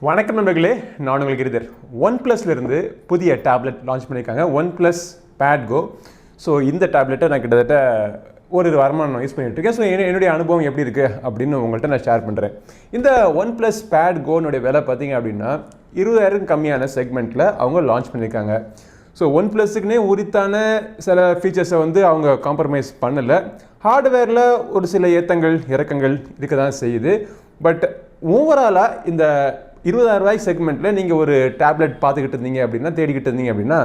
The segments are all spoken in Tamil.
வணக்கம் நண்பர்களே, நான் உங்கள் கிரிதர். ஒன்ப்ளஸ்ல இருந்து புதிய டேப்லெட் லான்ச் பண்ணியிருக்காங்க, ஒன்ப்ளஸ் பேட் கோ. ஸோ இந்த டேப்லெட்டை நான் கிட்டத்தட்ட ஒரு வாரமாக நான் யூஸ் பண்ணிட்டு இருக்கேன். ஸோ என்னுடைய அனுபவம் எப்படி இருக்குது அப்படின்னு உங்கள்கிட்ட நான் ஷேர் பண்ணுறேன். இந்த ஒன்ப்ளஸ் பேட் கோனுடைய விலை பார்த்தீங்க அப்படின்னா 20,000 கம்மியான செக்மெண்ட்டில் அவங்க லான்ச் பண்ணியிருக்காங்க. ஸோ ஒன்ப்ளஸுக்குனே உரித்தான சில ஃபீச்சர்ஸை அவங்க காம்ப்ரமைஸ் பண்ணலை. ஹார்ட்வேரில் ஒரு சில ஏற்றங்கள் இறக்கங்கள் இருக்க தான் செய்யுது. பட் ஓவராலாக இந்த 20,000 ரூபாய் செக்மெண்ட்டில் நீங்கள் ஒரு டேப்லெட் பார்த்துக்கிட்டு இருந்தீங்க அப்படின்னா, தேடிக்கிட்டு இருந்தீங்க அப்படின்னா,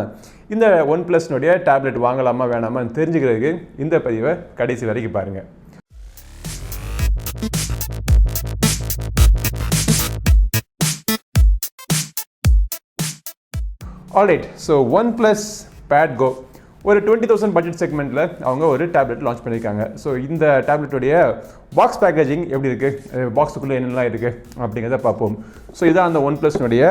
இந்த ஒன்ப்ளஸ்னுடைய டேப்லெட் வாங்கலாமா வேணாமான்னு தெரிஞ்சுக்கிறதுக்கு இந்த பதிவை கடைசி வரைக்கும் பாருங்கள். ஆல்ரைட், ஸோ ஒன்ப்ளஸ் பேட் கோ ஒரு 20,000 பட்ஜெட் செக்மெண்ட்டில் அவங்க ஒரு டேப்லெட் லான்ச் பண்ணியிருக்காங்க. ஸோ இந்த டேப்லெட்டுடைய பாக்ஸ் பேக்கேஜிங் எப்படி இருக்குது, பாக்ஸுக்குள்ளே என்னெல்லாம் இருக்குது அப்படிங்கிறத பார்ப்போம். ஸோ இதான் அந்த ஒன்ப்ளஸ்னுடைய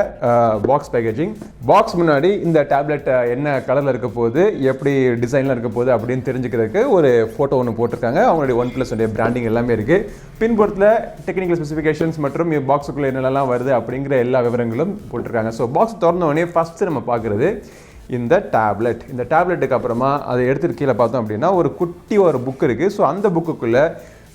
பாக்ஸ் பேக்கேஜிங். பாக்ஸ் முன்னாடி இந்த டேப்லெட் என்ன கலரில் இருக்க போகுது, எப்படி டிசைனில் இருக்க போகுது அப்படின்னு தெரிஞ்சுக்கிறதுக்கு ஒரு ஃபோட்டோ ஒன்று போட்டிருக்காங்க. அவங்களுடைய ஒன்ப்ளஸ்னுடைய பிராண்டிங் எல்லாமே இருக்குது. பின்புறத்தில் டெக்னிக்கல் ஸ்பெசிஃபிகேஷன்ஸ் மற்றும் பாக்ஸுக்குள்ளே என்னெல்லாம் வருது அப்படிங்கிற எல்லா விவரங்களும் போட்டிருக்காங்க. ஸோ பாக்ஸ் திறந்த உடனே ஃபஸ்ட்டு நம்ம பார்க்குறது இந்த டேப்லெட். இந்த டேப்லெட்டுக்கு அப்புறமா அதை எடுத்துகிட்டு கீழே பார்த்தோம் அப்படின்னா ஒரு குட்டி ஒரு புக் இருக்குது. ஸோ அந்த புக்குக்குள்ளே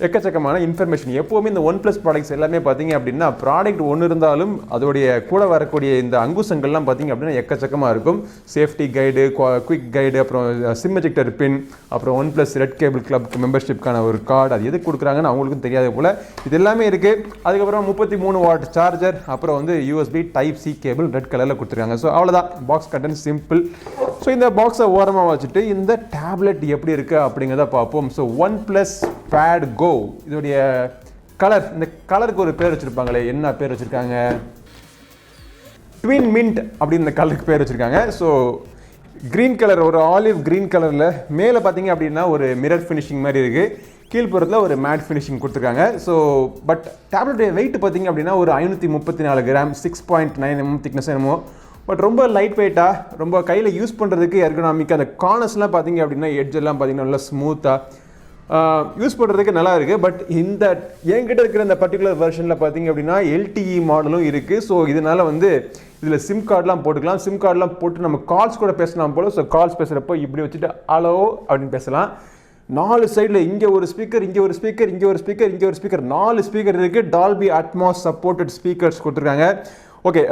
எக்கச்சக்கமான இன்ஃபர்மேஷன். எப்போவுமே இந்த ஒன்ப்ளஸ் ப்ராடக்ட்ஸ் எல்லாமே பார்த்தீங்க அப்படின்னா ப்ராடக்ட் ஒன்று இருந்தாலும் அதோடைய கூட வரக்கூடிய இந்த அங்குசங்கள்லாம் பார்த்தீங்க அப்படின்னா எக்கச்சக்கமாக இருக்கும். சேஃப்டி கைடு, குவிக் கைடு, அப்புறம் சிம் எஜெக்டர் பின், அப்புறம் ஒன்ப்ளஸ் ரெட் கேபிள் கிளப் மெம்பர்ஷிப்கான ஒரு கார்டு, அது எதுக்கு கொடுக்குறாங்கன்னு அவங்களுக்கும் தெரியாத போல் இது எல்லாமே இருக்குது. அதுக்கப்புறம் 33 வாட் சார்ஜர், அப்புறம் USB type C cable red கலரில் கொடுத்துருக்காங்க. ஸோ அவ்வளோதான், பாக்ஸ் கண்டென்ட் சிம்பிள். ஸோ இந்த பாக்ஸை ஓரமாக வச்சுட்டு இந்த டேப்லெட் எப்படி இருக்குது அப்படிங்கிறத பார்ப்போம். ஸோ ஒன்ப்ளஸ் பேட் கோ இதோடைய கலர், இந்த கலருக்கு ஒரு பேர் வச்சுருப்பாங்களே, என்ன பேர் வச்சுருக்காங்க? ட்வின் மின்ட் அப்படின்னு இந்த கலருக்கு பேர் வச்சுருக்காங்க. ஸோ க்ரீன் கலர், ஒரு ஆலிவ் க்ரீன் கலரில் மேலே பார்த்தீங்க அப்படின்னா ஒரு மிரர் ஃபினிஷிங் மாதிரி இருக்குது. கீழ்ப்புறத்தில் ஒரு மேட் ஃபினிஷிங் கொடுத்துருக்காங்க. ஸோ பட் டேப்லெட்டுடைய வெயிட் பார்த்தீங்க அப்படின்னா ஒரு 534 கிராம், 6.9 mm திக்னஸ் என்னமோ. பட் ரொம்ப லைட் வெயிட்டாக, ரொம்ப கையில் யூஸ் பண்ணுறதுக்கு எர்கனாமிக்காக, அந்த கார்னர்ஸ்லாம் பார்த்தீங்க அப்படின்னா எட்ஜ் எல்லாம் பார்த்தீங்கன்னா நல்லா ஸ்மூத்தாக யூஸ் பண்ணுறதுக்கு நல்லா இருக்குது. பட் இந்த என்கிட்ட இருக்கிற இந்த பர்டிகுலர் வெர்ஷனில் பார்த்தீங்க அப்படின்னா LTE மாடலும் இருக்குது. ஸோ இதனால் இதில் சிம் கார்டெலாம் போட்டுக்கலாம். சிம் கார்டெலாம் போட்டு நம்ம கால்ஸ் கூட பேசலாம் போல். ஸோ கால்ஸ் பேசுகிறப்போ இப்படி வச்சுட்டு ஹலோ அப்படின்னு பேசலாம். 4 சைடில் இங்கே ஒரு ஸ்பீக்கர், இங்கே ஒரு ஸ்பீக்கர், இங்கே ஒரு ஸ்பீக்கர், இங்கே ஒரு ஸ்பீக்கர், 4 ஸ்பீக்கர் இருக்குது. டால்பி அட்மாஸ் சப்போர்ட்டட் ஸ்பீக்கர்ஸ் கொடுத்துருக்காங்க. ஓகே,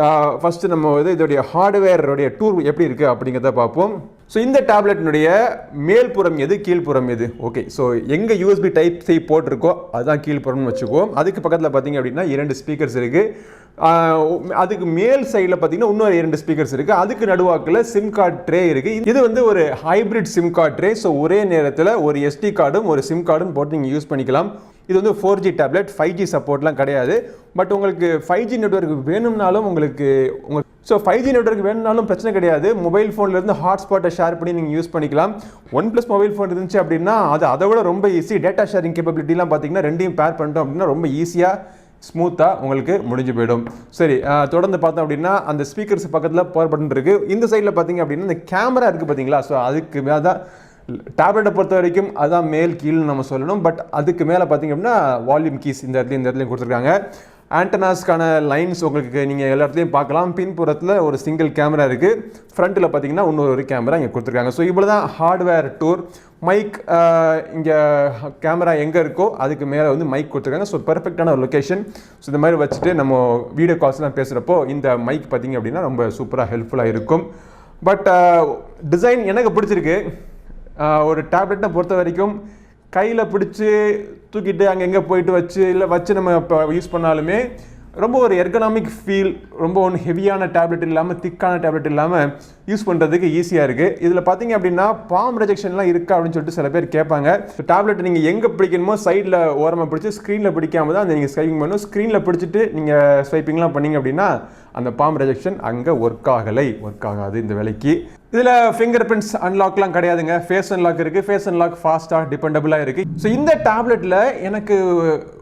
ஃபஸ்ட்டு நம்ம இதோடைய ஹார்ட்வேரோடைய டூர் எப்படி இருக்குது அப்படிங்கிறத பார்ப்போம். ஸோ இந்த டேப்லெட்டினுடைய மேல்புறம் எது, கீழ்ப்புறம் எது? ஓகே, ஸோ எங்கே USB டைப் சி போட்டிருக்கோ அதுதான் கீழ்ப்புறம்னு வச்சுக்குவோம். அதுக்கு பக்கத்தில் பார்த்தீங்க அப்படின்னா 2 ஸ்பீக்கர்ஸ் இருக்குது. அதுக்கு மேல் சைடில் பார்த்தீங்கன்னா இன்னொரு 2 ஸ்பீக்கர்ஸ் இருக்குது. அதுக்கு நடுவாக்கில் சிம் கார்டு ட்ரே இருக்குது. இது ஒரு hybrid sim card tray. So ஒரே நேரத்தில் ஒரு SD கார்டும் ஒரு சிம் கார்டும் போட்டு நீங்கள் யூஸ் பண்ணிக்கலாம். இது 4G டேப்லெட், 5G சப்போர்ட்லாம் கிடையாது. பட் உங்களுக்கு 5G நெட்வொர்க் வேணும்னாலும் ஸோ 5G நெட்வொர்க் வேணும்னாலும் பிரச்சனை கிடையாது. மொபைல் ஃபோன்லேருந்து ஹாட்ஸ்பாட்டை ஷேர் பண்ணி நீங்கள் யூஸ் பண்ணிக்கலாம். ஒன்ப்ளஸ் மொபைல் ஃபோன் இருந்துச்சு அப்படின்னா அதை விட ரொம்ப ஈஸி. டேட்டா ஷேரிங் கேப்பபிலிட்டிலாம் பார்த்தீங்கன்னா ரெண்டையும் பேர் பண்ணிட்டோம் அப்படின்னா ரொம்ப ஈஸியாக ஸ்மூத்தாக உங்களுக்கு முடிஞ்சு போயிடும். சரி, தொடர்ந்து பார்த்தோம் அப்படின்னா அந்த ஸ்பீக்கர்ஸ் பக்கத்தில் பவர் பட்டன் இருக்குது. இந்த சைடில் பார்த்தீங்க அப்படின்னா இந்த கேமரா இருக்குது பார்த்தீங்களா? ஸோ அதுக்கு மேலே தான் டேப்லெட்டை பொறுத்த வரைக்கும் அதுதான் மேல் கீழ்னு நம்ம சொல்லணும். பட் அதுக்கு மேலே பார்த்தீங்க அப்படின்னா வால்யூம் கீஸ் இந்த இடத்துலையும் கொடுத்துருக்காங்க. ஆண்டனாஸ்க்கான லைன்ஸ் உங்களுக்கு நீங்கள் எல்லா இடத்துலையும் பார்க்கலாம். பின்புறத்தில் ஒரு சிங்கிள் கேமரா இருக்குது. ஃப்ரண்ட்டில் பார்த்தீங்கன்னா இன்னொரு கேமரா இங்கே கொடுத்துருக்காங்க. ஸோ இவ்வளோ தான் ஹார்ட்வேர் டூர். மைக், இங்கே கேமரா எங்கே இருக்கோ அதுக்கு மேலே மைக் கொடுத்துருக்காங்க. ஸோ பெர்ஃபெக்டான ஒரு லொக்கேஷன். ஸோ இந்த மாதிரி வச்சுட்டு நம்ம வீடியோ கால்ஸ்லாம் பேசுகிறப்போ இந்த மைக் பார்த்தீங்க அப்படின்னா ரொம்ப சூப்பராக ஹெல்ப்ஃபுல்லாக இருக்கும். பட் டிசைன் எனக்கு பிடிச்சிருக்கு. ஒரு டேப்லெட்டை பொறுத்த வரைக்கும் கையில் பிடிச்சி தூக்கிட்டு அங்கே போயிட்டு வச்சு நம்ம இப்போ யூஸ் பண்ணாலுமே ரொம்ப ஒரு எர்கனாமிக் ஃபீல், ரொம்ப ஒன்று ஹெவியான டேப்லெட் இல்லாமல், திக்கான டேப்லெட் இல்லாமல் யூஸ் பண்ணுறதுக்கு ஈஸியாக இருக்குது. இதில் பார்த்தீங்க அப்படின்னா பாம் ரிஜெக்ஷன்லாம் இருக்கா அப்படின்னு சொல்லிட்டு சில பேர் கேட்பாங்க. டேப்லெட் நீங்கள் எங்கே பிடிக்கணுமோ சைடில் ஓரமாக பிடிச்சி ஸ்க்ரீனில் பிடிக்காம தான் நீங்கள் ஸ்வைப்பிங் பண்ணணும். ஸ்க்ரீனில் பிடிச்சிட்டு நீங்கள் ஸ்வைப்பிங்லாம் பண்ணிங்க அப்படின்னா அந்த பாம் ரிஜெக்ஷன் அங்கே ஒர்க் ஆகாது இந்த வேலைக்கு. இதில் ஃபிங்கர் பிரிண்ட்ஸ் அன்லாக்லாம் கிடையாதுங்க. ஃபேஸ் அன்லாக் இருக்குது. ஃபேஸ் அன்லாக் ஃபாஸ்ட்டாக டிபெண்டபிளாக இருக்குது. ஸோ இந்த டேப்லெட்டில் எனக்கு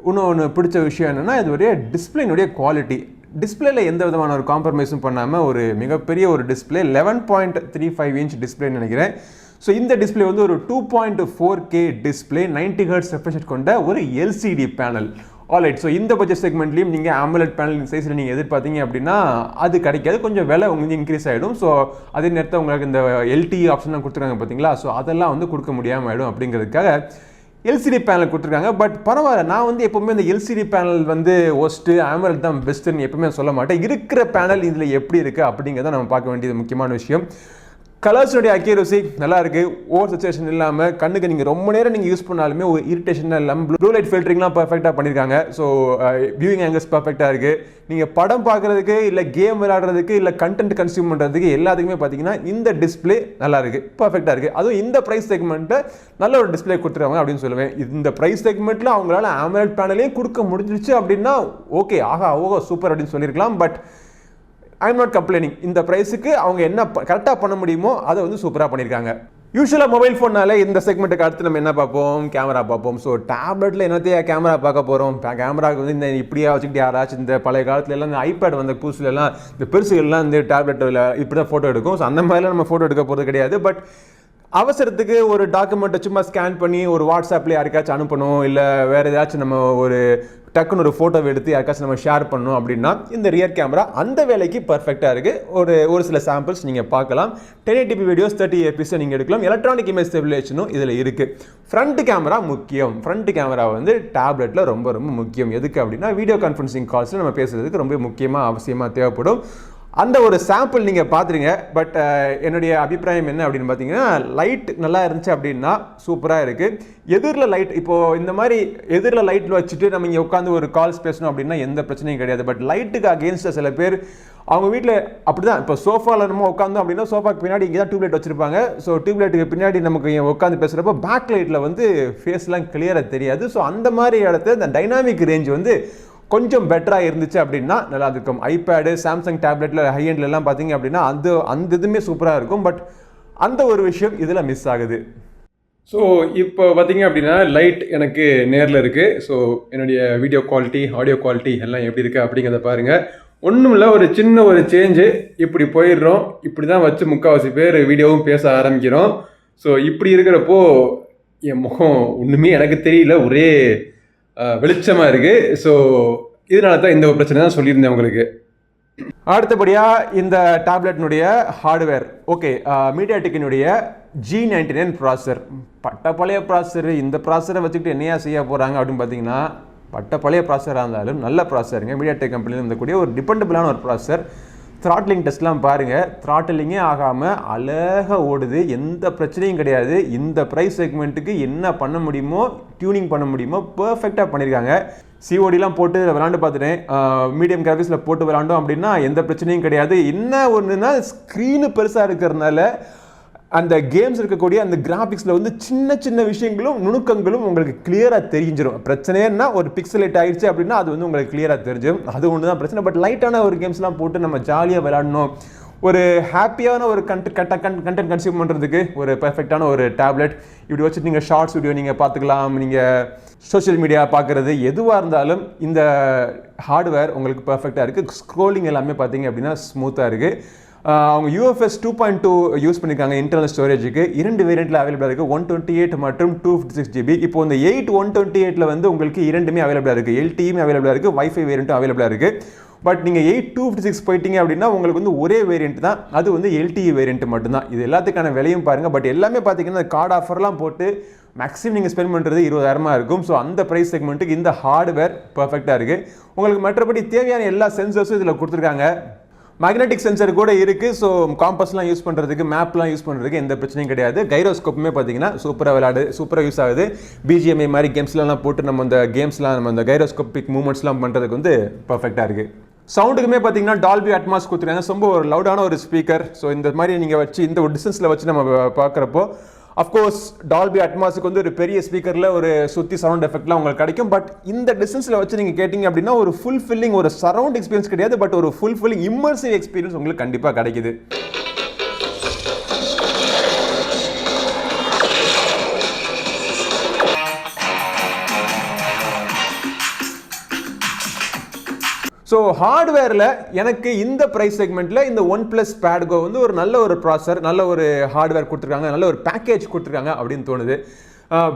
இன்னொன்று பிடிச்ச விஷயம் என்னென்னா இதோடைய டிஸ்பிளேனுடைய குவாலிட்டி. டிஸ்பிளேல எந்த விதமான ஒரு காம்ப்ரமைஸும் பண்ணாமல் ஒரு மிகப்பெரிய ஒரு டிஸ்பிளே, 11.35 இன்ச் டிஸ்பிளேன்னு நினைக்கிறேன். ஸோ இந்த டிஸ்பிளே ஒரு 2.4K டிஸ்பிளே, 90 Hz ரெஃப்ரெஷ் கொண்ட ஒரு LCD பேனல். ஆல்ரைட். ஸோ இந்த பட்ஜெட் செக்மெண்ட்லையும் நீங்கள் AMOLED பேனல் சைஸில் நீங்கள் எதிர்பார்த்தீங்க அப்படின்னா அது கிடைக்காது, கொஞ்சம் விலை உங்களுக்கு இன்க்ரீஸ் ஆகிடும். ஸோ அதே நேரத்தில் உங்களுக்கு இந்த LTE ஆப்ஷன்லாம் கொடுத்துருக்காங்க பார்த்தீங்களா, ஸோ அதெல்லாம் வந்து கொடுக்க முடியாமல் ஆகிடும். அப்படிங்கிறதுக்காக எல்சிடி பேனல் கொடுத்துருக்காங்க. பட் பரவாயில்ல, நான் வந்து எப்போவுமே இந்த எல்சிடி பேனல் வந்து ஒஸ்ட்டு, AMOLED தான் பெஸ்ட்டுன்னு எப்பவுமே சொல்ல மாட்டேன். இருக்கிற பேனல் இதில் எப்படி இருக்குது அப்படிங்கிறத நம்ம பார்க்க வேண்டியது முக்கியமான விஷயம். கலர்ஸுடைய அக்யூரசி நல்லா இருக்குது, ஓவர் சேச்சுரேஷன் இல்லாமல், கண்ணுக்கு நீங்கள் ரொம்ப நேரம் நீங்கள் யூஸ் பண்ணாலுமே ஒரு இரிட்டேஷன் இல்லாமல், ப்ளூ லைட் ஃபில்டரிங்லாம் பர்ஃபெக்டாக பண்ணியிருக்காங்க. ஸோ வியூவிங் ஆங்கிள்ஸ் பர்ஃபெக்டாக இருக்குது. நீங்கள் படம் பார்க்குறதுக்கு இல்லை கேம் விளையாடுறதுக்கு இல்லை கண்டென்ட் கன்சியூம் பண்ணுறதுக்கு எல்லாத்துக்குமே பார்த்தீங்கன்னா இந்த டிஸ்பிளே நல்லா இருக்குது, பர்ஃபெக்டாக இருக்குது. அதுவும் இந்த ப்ரைஸ் செக்மெண்ட்டை நல்ல ஒரு டிஸ்பிளே கொடுத்துருவாங்க அப்படின்னு சொல்லுவேன். இந்த ப்ரைஸ் செக்மெண்ட்டில் அவங்களால AMOLED பேனலே கொடுக்க முடிஞ்சிருச்சு அப்படின்னா ஓகே, ஆகா ஓகோ சூப்பர் அப்படின்னு சொல்லியிருக்கலாம். But I am not complaining. இந்த ப்ரைஸுக்கு அவங்க என்ன கரெக்டாக பண்ண முடியுமோ அதை வந்து சூப்பராக பண்ணியிருக்காங்க. யூஸ்வலாக மொபைல் ஃபோன்னால இந்த செக்மெண்ட்டுக்கு அடுத்து நம்ம என்ன பார்ப்போம், கேமரா பார்ப்போம். ஸோ டேப்லெட்டில் என்னத்தையா கேமரா பார்க்க போகிறோம். கேமராவுக்கு வந்து இந்த இப்படியா வச்சுக்கிட்டு யாராச்சும் இந்த பழைய காலத்துல எல்லாம் இந்த ஐபேட் வந்த புதுசுலலாம் இந்த பெருசுகள்லாம் இந்த டேப்லெட்டில் இப்படி தான் ஃபோட்டோ எடுக்கும். ஸோ அந்த மாதிரிலாம் நம்ம ஃபோட்டோ எடுக்க போகிறது கிடையாது. பட் அவசரத்துக்கு ஒரு டாக்குமெண்ட்டை சும்மா ஸ்கேன் பண்ணி ஒரு வாட்ஸ்அப்பில் யாருக்காச்சும் அனுப்பணும், இல்லை வேறு ஏதாச்சும் நம்ம ஒரு டக்குன்னு ஒரு ஃபோட்டோ எடுத்து யாருக்காச்சும் நம்ம ஷேர் பண்ணணும் அப்படின்னா இந்த ரியர் கேமரா அந்த வேலைக்கு பர்ஃபெக்டாக இருக்குது. ஒரு சில சாம்பிள்ஸ் நீங்கள் பார்க்கலாம். 1080p வீடியோஸ் 30 fps நீங்கள் எடுக்கலாம். எலக்ட்ரானிக் இமேஜ் ஸ்டெபிலைசேஷனும் இதில் இருக்குது. ஃப்ரண்ட் கேமரா முக்கியம். ஃப்ரண்ட் கேமரா வந்து டேப்லெட்டில் ரொம்ப ரொம்ப முக்கியம். எதுக்கு அப்படின்னா வீடியோ கான்ஃபரன்சிங் கால்ஸில் நம்ம பேசுகிறதுக்கு ரொம்ப முக்கியமாக அவசியமாக தேவைப்படும். அந்த ஒரு சாம்பிள் நீங்கள் பார்த்துருங்க. பட் என்னுடைய அபிப்பிராயம் என்ன அப்படின்னு பார்த்தீங்கன்னா, லைட் நல்லா இருந்துச்சு அப்படின்னா சூப்பராக இருக்குது. எதிரில் லைட் இப்போது இந்த மாதிரி எதிரில் லைட்டில் வச்சுட்டு நம்ம இங்கே உட்காந்து ஒரு கால்ஸ் பேசணும் அப்படின்னா எந்த பிரச்சனையும் கிடையாது. பட் லைட்டுக்கு அகேன்ஸ்டாக சில பேர் அவங்க வீட்டில் அப்படி தான். இப்போ சோஃபாவில் நம்ம உட்காந்தோம் அப்படின்னா சோஃபாக்கு பின்னாடி இங்கே தான் டியூப்லைட் வச்சுருப்பாங்க. ஸோ டியூப்லைட்டுக்கு பின்னாடி நமக்கு உட்காந்து பேசுகிறப்போ பேக் லைட்டில் வந்து ஃபேஸ்லாம் கிளியராக தெரியாது. ஸோ அந்த மாதிரி இடத்துல இந்த டைனாமிக் ரேஞ்ச் வந்து கொஞ்சம் பெட்டராக இருந்துச்சு அப்படின்னா நல்லா இருக்கும். ஐபேடு, சாம்சங் டேப்லெட்டில் ஹை எண்ட்லலாம் பார்த்தீங்க அப்படின்னா அந்த இதுவுமே சூப்பராக இருக்கும். பட் அந்த ஒரு விஷயம் இதில் மிஸ் ஆகுது. ஸோ இப்போ பார்த்தீங்க அப்படின்னா லைட் எனக்கு நேரில் இருக்குது. ஸோ என்னுடைய வீடியோ குவாலிட்டி, ஆடியோ குவாலிட்டி எல்லாம் எப்படி இருக்குது அப்படிங்கிறத பாருங்கள். ஒன்றும் இல்லை, ஒரு சின்ன ஒரு சேஞ்சு. இப்படி போயிடுறோம், இப்படி தான் வச்சு முக்கால்வாசி பேர் வீடியோவும் பேச ஆரம்பிக்கிறோம். ஸோ இப்படி இருக்கிறப்போ என் முகம் ஒன்றுமே எனக்கு தெரியல, ஒரே வெளிச்சமாக இருக்குது. ஸோ இதனால தான் இந்த ஒரு பிரச்சனை தான் சொல்லியிருந்தேன் உங்களுக்கு. அடுத்தபடியாக இந்த டேப்லெட்டினுடைய ஹார்ட்வேர். ஓகே, மீடியாடெக்கினுடைய G99 ப்ராசஸர். பட்ட பழைய ப்ராசஸர். இந்த ப்ராசஸரை வச்சுக்கிட்டு என்னையா செய்ய போகிறாங்க அப்படின்னு பார்த்தீங்கன்னா, பட்ட பழைய ப்ராசஸராக இருந்தாலும் நல்ல ப்ராசஸருங்க. மீடியாடெக் கம்பெனியில் இருந்தக்கூடிய ஒரு டிபெண்டபிளான ஒரு ப்ராசஸர். த்ராட்லிங் டெஸ்ட்லாம் பாருங்கள், த்ராட்டிலிங்கே ஆகாமல் அழகாக ஓடுது, எந்த பிரச்சனையும் கிடையாது. இந்த ப்ரைஸ் செக்மெண்ட்டுக்கு என்ன பண்ண முடியுமோ, டியூனிங் பண்ண முடியுமோ பர்ஃபெக்டாக பண்ணியிருக்காங்க. CODலாம் போட்டு விளாண்டு பார்த்துட்டேன். மீடியம் கிராஃபிக்ஸில் போட்டு விளாண்டோம் அப்படின்னா எந்த பிரச்சனையும் கிடையாது. என்ன ஒன்றுனா ஸ்க்ரீனு பெருசாக இருக்கிறதுனால அந்த கேம்ஸ் இருக்கக்கூடிய அந்த கிராஃபிக்ஸில் வந்து சின்ன சின்ன விஷயங்களும் நுணுக்கங்களும் உங்களுக்கு கிளியராக தெரிஞ்சிடும். பிரச்சனைன்னா ஒரு பிக்சலேட் ஆகிடுச்சு அப்படின்னா அது வந்து உங்களுக்கு கிளியராக தெரிஞ்சிடும். அது ஒன்று தான் பிரச்சனை. பட் லைட்டான ஒரு கேம்ஸ்லாம் போட்டு நம்ம ஜாலியாக விளையாடணும், ஒரு ஹாப்பியான ஒரு கண்டென்ட் கன்சியூம் பண்ணுறதுக்கு ஒரு பர்ஃபெக்டான ஒரு டேப்லெட். இப்படி வச்சுட்டு நீங்கள் ஷார்ட்ஸ் வீடியோ நீங்கள் பார்த்துக்கலாம், நீங்கள் சோஷியல் மீடியா பார்க்குறது எதுவாக இருந்தாலும் இந்த ஹார்ட்வேர் உங்களுக்கு பர்ஃபெக்டாக இருக்குது. ஸ்க்ரோலிங் எல்லாமே பார்த்தீங்க அப்படின்னா ஸ்மூத்தாக இருக்குது. அவங்க UFS 2.2 யூஸ் பண்ணியிருக்காங்க இன்டர்னல் ஸ்டோரேஜுக்கு. 2 வேரியண்ட்டில் அவைலபிளாக இருக்குது, 128 மற்றும் 256 GB. இப்போ இந்த 128 வந்து உங்களுக்கு இரண்டுமே அவைலபிளாக இருக்குது. LTEமே அவைலபிளாக இருக்குது, வைஃபை வேரியண்ட்டும் அவைலபிளாக இருக்குது. பட் நீங்கள் 8256 போயிட்டீங்க அப்படின்னா உங்களுக்கு வந்து ஒரே வேரியண்ட் தான், அது வந்து LTE வேரியண்ட் மட்டும்தான். இது எல்லாத்துக்கான விலையும் பாருங்கள். பட் எல்லாமே பார்த்தீங்கன்னா கார்டு ஆஃபர்லாம் போட்டு மேக்ஸிமம் நீங்கள் ஸ்பெண்ட் பண்ணுறது 20,000 இருக்கும். ஸோ அந்த ப்ரைஸ் செக்மெண்ட்டுக்கு இந்த ஹார்ட்வேர் பர்ஃபெக்டாக இருக்குது. உங்களுக்கு மற்றபடி தேவையான எல்லா சென்சர்ஸும் இதில் கொடுத்துருக்காங்க. மேக்னெட்டிக் சென்சர் கூட இருக்குது. ஸோ காம்பஸ்லாம் யூஸ் பண்ணுறதுக்கு, மேப்லாம் யூஸ் பண்ணுறதுக்கு எந்த பிரச்சனையும் கிடையாது. கைரோஸ்கோப்புமே பார்த்தீங்கன்னா சூப்பராக யூஸ் ஆகுது. BGMI மாதிரி கேம்ஸ்லாம் போட்டு நம்ம இந்த கேம்ஸ்லாம் நம்ம இந்த கைரோஸ்கோபிக் மூவ்மெண்ட்ஸ்லாம் பண்ணுறதுக்கு வந்து பர்ஃபெக்டாக இருக்குது. சவுண்டுக்குமே பார்த்தீங்கன்னா டால்பி அட்மாஸ் கொடுத்துருக்காங்க. ரொம்ப ஒரு லவுடான ஒரு ஸ்பீக்கர். ஸோ இந்த மாதிரி நீங்கள் வச்சு இந்த ஒரு டிஸ்டன்ஸில் வச்சு நம்ம பார்க்குறப்போ அஃப்கோர்ஸ் டால்பி அட்மாஸுக்கு வந்து ஒரு பெரிய ஸ்பீக்கரில் ஒரு சுற்றி சவுண்ட் எஃபெக்ட்லாம் உங்களுக்கு கிடைக்கும். பட் இந்த டிஸ்டன்ஸில் வச்சு நீங்கள் கேட்டிங்க அப்படின்னா ஒரு ஃபுல்ஃபில்லிங் ஒரு சரௌண்ட் எக்ஸ்பீரியன்ஸ் கிடையாது, பட் ஒரு ஃபுல்ஃபில்லிங் இம்மர்சிவ் எக்ஸ்பீரியன்ஸ் உங்களுக்கு கண்டிப்பாக கிடைக்குது. ஸோ ஹார்ட்வேரில் எனக்கு இந்த ப்ரைஸ் செக்மெண்ட்டில் இந்த OnePlus Pad Go வந்து ஒரு நல்ல ஒரு ப்ராசஸர், நல்ல ஒரு ஹார்ட்வேர் கொடுத்துருக்காங்க, நல்ல ஒரு பேக்கேஜ் கொடுத்துருக்காங்க அப்படின்னு தோணுது.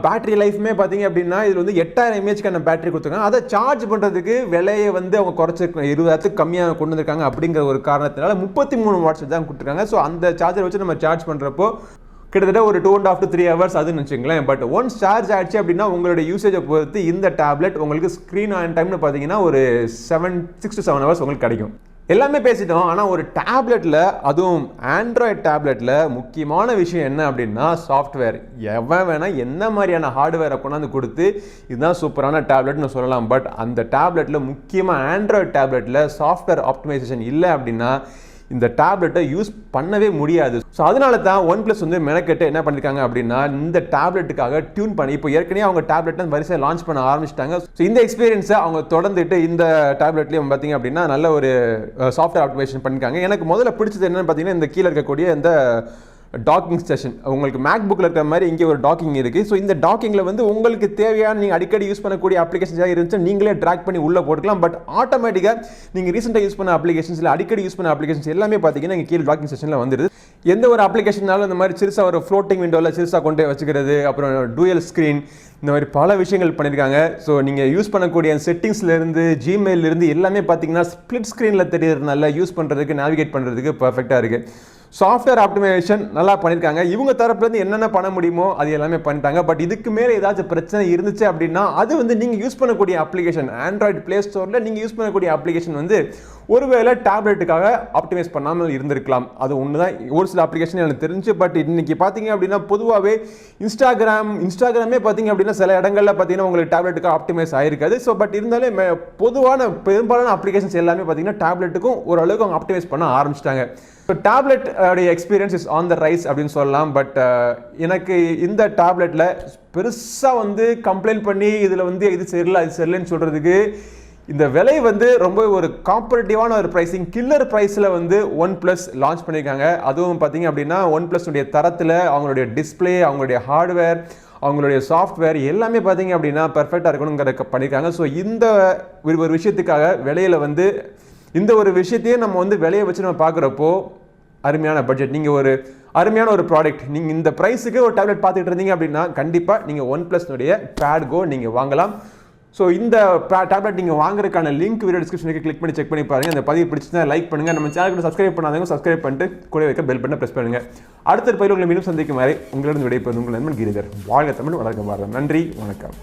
பேட்டரி லைஃப்மே பார்த்தீங்க அப்படின்னா இதில் வந்து 8000 mAhக்கான பேட்டரி கொடுத்துருக்காங்க. அதை சார்ஜ் பண்ணுறதுக்கு விலையை வந்து அவங்க குறைச்சி 20,000 கம்மியாக கொண்டு வந்திருக்காங்க அப்படிங்கிற ஒரு காரணத்தினால 33 வாட்ஸ் தான் கொடுத்துருக்காங்க. ஸோ அந்த சார்ஜர் வச்சு நம்ம சார்ஜ் பண்ணுறப்போ கிட்டத்தட்ட ஒரு 2.5 to 3 hours அதுன்னு வச்சுங்களேன். பட் ஒன்ஸ் சார்ஜ் ஆயிடுச்சு அப்படின்னா உங்களுடைய யூசேஜை பொறுத்து இந்த டேப்லெட் உங்களுக்கு ஸ்க்ரீன் ஆன் டைம்னு பார்த்தீங்கன்னா ஒரு 6 to 7 hours உங்களுக்கு கிடைக்கும். எல்லாமே பேசிட்டோம். ஆனால் ஒரு டேப்லெட்டில், அதுவும் ஆண்ட்ராய்டு டேப்லெட்டில் முக்கியமான விஷயம் என்ன அப்படின்னா சாஃப்ட்வேர். எவன் வேணால் என்ன மாதிரியான ஹார்ட்வேரை கொண்டாந்து கொடுத்து இதுதான் சூப்பரான டேப்லெட்னு சொல்லலாம். பட் அந்த டேப்லெட்டில் முக்கியமாக ஆண்ட்ராய்டு டேப்லெட்டில் சாஃப்ட்வேர் ஆப்டிமைசேஷன் இல்லை அப்படின்னா இந்த டேப்லெட்டை யூஸ் பண்ணவே முடியாது. ஸோ அதனால தான் OnePlus வந்து மெனக்கெட்டு என்ன பண்ணியிருக்காங்க அப்படின்னா இந்த டேப்லெட்டுக்காக டியூன் பண்ணி இப்போ ஏற்கனவே அவங்க டேப்லெட்டை வரிசையை லான்ச் பண்ண ஆரம்பிச்சிட்டாங்க. ஸோ இந்த எக்ஸ்பீரியன்ஸை அவங்க தொடர்ந்துட்டு இந்த டேப்லெட்லேயும் பார்த்தீங்க அப்படின்னா நல்ல ஒரு சாஃப்ட்வேர் ஆப்டிமைசேஷன் பண்ணியிருக்காங்க. எனக்கு முதல்ல பிடிச்சது என்னன்னு பார்த்தீங்கன்னா இந்த கீழே இருக்கக்கூடிய இந்த டாக்கிங் ஸ்டேஷன். உங்களுக்கு மேக் புக்கில் இருக்கிற மாதிரி இங்கே ஒரு டாக்கிங் இருக்குது. ஸோ இந்த டாக்கிங்கில் வந்து உங்களுக்கு தேவையான நீங்கள் அடிக்கடி யூஸ் பண்ணக்கூடிய அப்ளிகேஷன்ஸாக இருந்துச்சு நீங்களே ட்ராக் பண்ணி உள்ளே போட்டுக்கலாம். பட் ஆட்டோமேட்டிக்காக நீங்கள் ரீசெண்டாக யூஸ் பண்ண அப்ளிகேஷன்ஸில் அடிக்கடி யூஸ் பண்ண அப்ளிகேஷன்ஸ் எல்லாமே பார்த்தீங்கன்னா இங்கே கீழே டாக்கிங் ஸ்டேஷனில் வந்துடுது. எந்த ஒரு அப்ளிகேஷனாலும் இந்த மாதிரி சிறுசாக ஒரு ஃப்ளோட்டிங் விண்டோவில் சிறுசாக கொண்டு வச்சுக்கிறது, அப்புறம் டூயல் ஸ்க்ரீன், இந்த மாதிரி பல விஷயங்கள் பண்ணியிருக்காங்க. ஸோ நீங்கள் யூஸ் பண்ணக்கூடிய செட்டிங்ஸ்லேருந்து ஜிமெயிலேருந்து எல்லாமே பார்த்தீங்கன்னா ஸ்ப்ளிட் ஸ்க்ரீனில் தெரியறதுனால யூஸ் பண்ணுறதுக்கு நேவிகேட் பண்ணுறதுக்கு பர்ஃபெக்டாக இருக்குது. சாஃப்ட்வேர் ஆப்டிமைசேஷன் நல்லா பண்ணியிருக்காங்க. இவங்க தரப்புலேருந்து என்னென்ன பண்ண முடியுமோ அது எல்லாமே பண்ணிட்டாங்க. பட் இதுக்கு மேலே ஏதாச்சும் பிரச்சனை இருந்துச்சு அப்படின்னா அது வந்து நீங்கள் யூஸ் பண்ணக்கூடிய அப்ளிகேஷன், ஆண்ட்ராய்டு ப்ளே ஸ்டோரில் நீங்கள் யூஸ் பண்ணக்கூடிய அப்ளிகேஷன் வந்து ஒருவேளை டேப்லெட்டுக்காக ஆப்டிமைஸ் பண்ணாமல் இருந்திருக்கலாம். அது ஒன்று தான் ஒரு சில அப்ளிகேஷன் எனக்கு தெரிஞ்சு. பட் இன்னைக்கு பார்த்தீங்க அப்படின்னா பொதுவாகவே இன்ஸ்டாகிராமே பார்த்தீங்க அப்படின்னா சில இடங்களில் பார்த்தீங்கன்னா உங்களுக்கு டேப்லெட்டுக்காக ஆப்டிமைஸ் ஆயிருக்காது. ஸோ பட் இருந்தாலும் பொதுவான பெரும்பாலான அப்ளிகேஷன்ஸ் எல்லாமே பார்த்தீங்கன்னா டேப்லெட்டுக்கும் ஓரளவுக்கு அவங்க ஆப்டிமைஸ் பண்ண ஆரம்பிச்சிட்டாங்க. So tablet experience is on the rise அப்படின்னு சொல்லலாம். பட் எனக்கு இந்த டேப்லெட்டில் பெருசாக வந்து கம்ப்ளைண்ட் பண்ணி இதில் வந்து இது சரியில்லை அது சரியில்லைன்னு சொல்கிறதுக்கு இந்த விலை வந்து ரொம்ப ஒரு காம்பரேட்டிவான ஒரு ப்ரைஸிங் கில்லர் ப்ரைஸில் வந்து OnePlus லான்ச் பண்ணியிருக்காங்க. அதுவும் பார்த்தீங்க அப்படின்னா OnePlus உடைய தரத்தில் அவங்களுடைய டிஸ்பிளே, அவங்களுடைய ஹார்ட்வேர், அவங்களுடைய சாஃப்ட்வேர் எல்லாமே பார்த்தீங்க அப்படின்னா பர்ஃபெக்டாக இருக்கணுங்கிற பண்ணியிருக்காங்க. ஸோ இந்த ஒரு விஷயத்துக்காக விலையில் வந்து இந்த ஒரு விஷயத்தையே நம்ம வந்து விலையை வச்சு நம்ம பார்க்குறப்போ அருமையான பட்ஜெட், நீங்கள் ஒரு அருமையான ஒரு ப்ராடக்ட், நீங்கள் இந்த ப்ரைஸுக்கு ஒரு டேப்லெட் பார்த்துட்டு இருந்தீங்க அப்படின்னா கண்டிப்பாக நீங்கள் OnePlus Pad Go நீங்கள் வாங்கலாம். ஸோ இந்த டேப்லெட் நீங்கள் வாங்குறதுக்கான லிங்க் வீடியோ டிஸ்கிரிப்ஷனுக்கு கிளிக் பண்ணி செக் பண்ணி பாருங்கள். அந்த பதிவு பிடிச்சிருந்தா லைக் பண்ணுங்கள். நம்ம சேனலுக்கு சப்ஸ்கிரைப் பண்ணாதவங்க சப்ஸ்கிரைப் பண்ணிட்டு கூட வைக்க பெல் பட்டனை ப்ரெஸ் பண்ணுங்கள். அடுத்த பதிவு உங்களை மீண்டும் சந்திக்கும் வரை உங்களிடம் விடைபெறும் உங்கள் நண்பன் கிரிதர். வாழ்க தமிழ், வளர்க்க பாரதம். நன்றி, வணக்கம்.